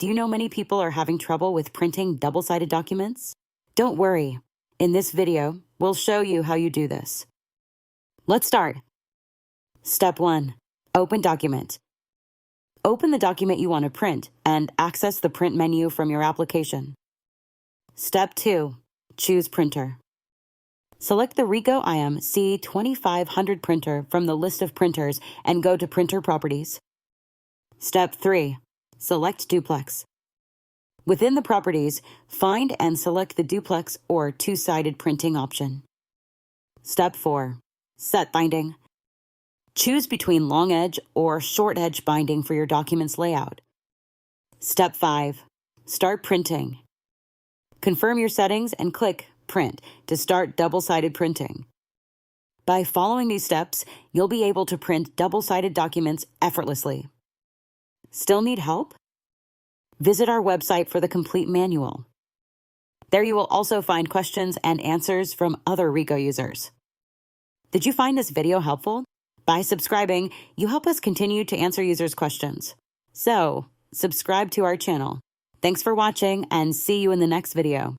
Do you know many people are having trouble with printing double-sided documents? Don't worry. In this video, we'll show you how you do this. Let's start. Step 1. Open document. Open the document you want to print and access the print menu from your application. Step 2. Choose printer. Select the Ricoh IM C2500 printer from the list of printers and go to Printer Properties. Step 3. Select duplex. Within the properties, find and select the duplex or two-sided printing option. Step 4. Set binding. Choose between long edge or short edge binding for your document's layout. Step 5. Start printing. Confirm your settings and click Print to start double-sided printing. By following these steps, you'll be able to print double-sided documents effortlessly. Still need help? Visit our website for the complete manual. There you will also find questions and answers from other Ricoh users. Did you find this video helpful? By subscribing, you help us continue to answer users' questions. So, subscribe to our channel. Thanks for watching and see you in the next video.